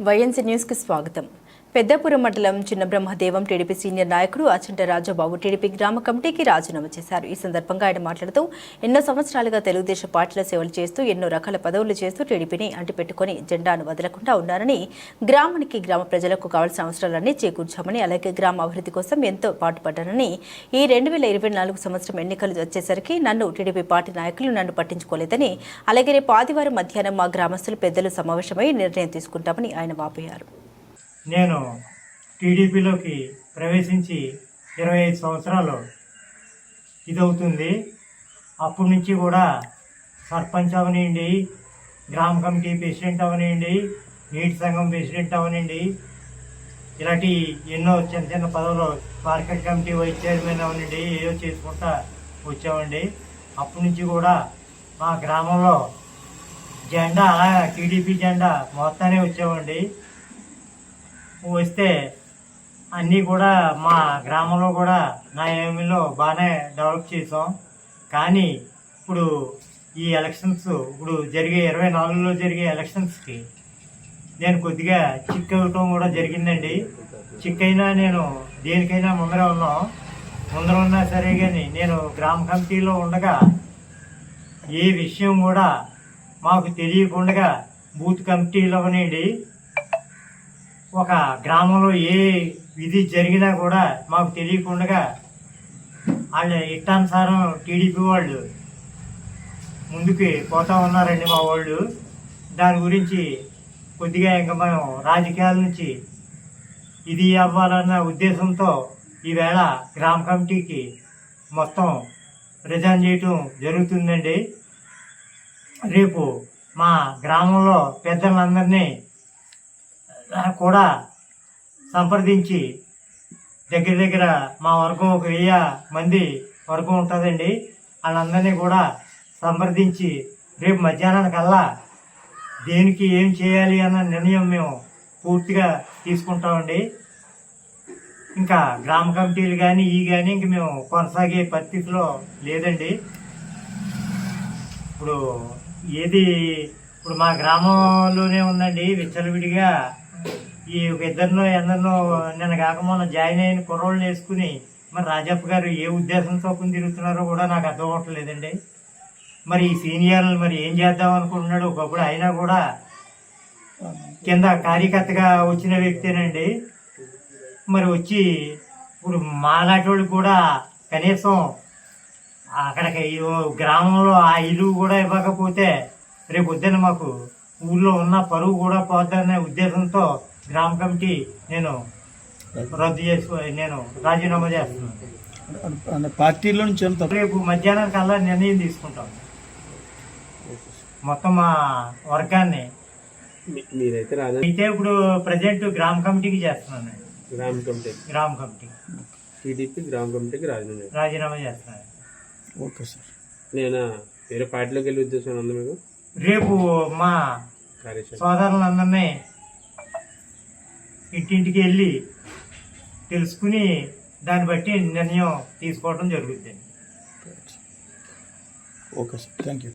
YNC న్యూస్కి స్వాగతం. పెద్దపురం మండలం చిన్నబ్రహ్మదేవం టీడీపీ సీనియర్ నాయకుడు అచంట రాజబాబు టీడీపీ గ్రామ కమిటీకి రాజీనామా చేశారు. ఈ సందర్భంగా ఆయన మాట్లాడుతూ ఎన్నో సంవత్సరాలుగా తెలుగుదేశం పార్టీలో సేవలు చేస్తూ ఎన్నో రకాల పదవులు చేస్తూ టీడీపీని అంటిపెట్టుకుని జెండాను వదలకుండా ఉన్నారని, గ్రామానికి గ్రామ ప్రజలకు కావాల్సిన అవసరాలన్నీ చేకూర్చామని, అలాగే గ్రామ అభివృద్ధి కోసం ఎంతో పాటుపడ్డానని, ఈ 2024 సంవత్సరం ఎన్నికలు వచ్చేసరికి నన్ను టీడీపీ పార్టీ నాయకులు నన్ను పట్టించుకోలేదని, అలాగే రేపు ఆదివారం మధ్యాహ్నం మా గ్రామస్తులు పెద్దలు సమావేశమై నిర్ణయం తీసుకుంటామని ఆయన వాపోయారు. నేను టీడీపీలోకి ప్రవేశించి 25 సంవత్సరాలు ఇదవుతుంది. అప్పటి నుంచి కూడా సర్పంచ్ అవనివ్వండి, గ్రామ కమిటీ ప్రెసిడెంట్ అవనివ్వండి, నీటి సంఘం ప్రెసిడెంట్ అవనివ్వండి, ఇలాంటి ఎన్నో చిన్న చిన్న పదవులు, మార్కెట్ కమిటీ వైస్ చైర్మన్ అవనండి, ఏదో చేసుకుంటా వచ్చామండి. అప్పటి నుంచి కూడా మా గ్రామంలో జెండా అలా టీడీపీ జెండా మొత్తానే వచ్చామండి. వస్తే అన్నీ కూడా మా గ్రామంలో కూడా నా ఏమిలో బాగానే డెవలప్ చేసాం. కానీ ఇప్పుడు ఈ ఎలక్షన్స్ ఇప్పుడు జరిగే 24లో జరిగే ఎలక్షన్స్కి నేను కొద్దిగా చిక్ అవ్వటం కూడా జరిగిందండి. చిక్ అయినా నేను దేనికైనా ముందర ఉన్నా సరే, కానీ నేను గ్రామ కమిటీలో ఉండగా ఏ విషయం కూడా మాకు తెలియకుండా బూత్ కమిటీలో అవనండి, ఒక గ్రామంలో ఏ విధి జరిగినా కూడా మాకు తెలియకుండా వాళ్ళ ఇష్టానుసారం టీడీపీ వాళ్ళు ముందుకు పోతా ఉన్నారండి మా వాళ్ళు. దాని గురించి కొద్దిగా ఇంకా మనం రాజకీయాల నుంచి ఇది అవ్వాలన్న ఉద్దేశంతో ఈవేళ గ్రామ కమిటీకి మొత్తం రిజైన్ చేయటం జరుగుతుందండి. రేపు మా గ్రామంలో పెద్దలందరినీ కూడా సంప్రదించి దగ్గర మా వర్గం ఒక 1000 మంది వర్గం ఉంటుందండి. వాళ్ళందరినీ కూడా సంప్రదించి రేపు మధ్యాహ్నానికల్లా దేనికి ఏం చేయాలి అన్న నిర్ణయం మేము పూర్తిగా తీసుకుంటామండి. ఇంకా గ్రామ కమిటీలు కానీ ఇంక మేము కొనసాగే పరిస్థితిలో లేదండి. ఇప్పుడు మా గ్రామంలోనే ఉందండి, విచ్చలవిడిగా ఈ ఒక ఎందరినో నిన్న కాకమొన్న జాయిన్ అయిన కుర్రోళ్ళని వేసుకుని మరి రాజప్ప గారు ఏ ఉద్దేశంతో తిరుగుతున్నారో కూడా నాకు అర్థం అవ్వట్లేదండి. మరి ఈ సీనియర్లు మరి ఏం చేద్దాం అనుకుంటున్నాడు. ఒకప్పుడు అయినా కూడా కింద కార్యకర్తగా వచ్చిన వ్యక్తేనండి. మరి వచ్చి ఇప్పుడు మాలాంటి వాళ్ళు కూడా కనీసం అక్కడికి గ్రామంలో ఆ ఇల్లు కూడా ఇవ్వకపోతే రేపు వద్దని మాకు ఊళ్ళో ఉన్న పరువు కూడా పోద్దనే ఉద్దేశంతో గ్రామ కమిటీ నేను రాజీనామా చేస్తున్నాను. పార్టీలో నుంచి రేపు మధ్యాహ్నానికల్లా నిర్ణయం తీసుకుంటాం. మొత్తం మా వర్గాన్ని అయితే ఇప్పుడు ప్రజెంట్ గ్రామ కమిటీకి చేస్తున్నాను. గ్రామ కమిటీ టీడీపీ గ్రామ కమిటీకి రాజీనామా చేస్తున్నాను. Okay sir. నేను వేరే పార్టీలోకి వెళ్ళే ఉద్దేశం ఉంది మీకు. రేపు మా సోదరులందరినీ ఇంటింటికి వెళ్ళి తెలుసుకుని దాన్ని బట్టి నిర్ణయం తీసుకోవడం జరుగుతుంది. Okay sir, thank you.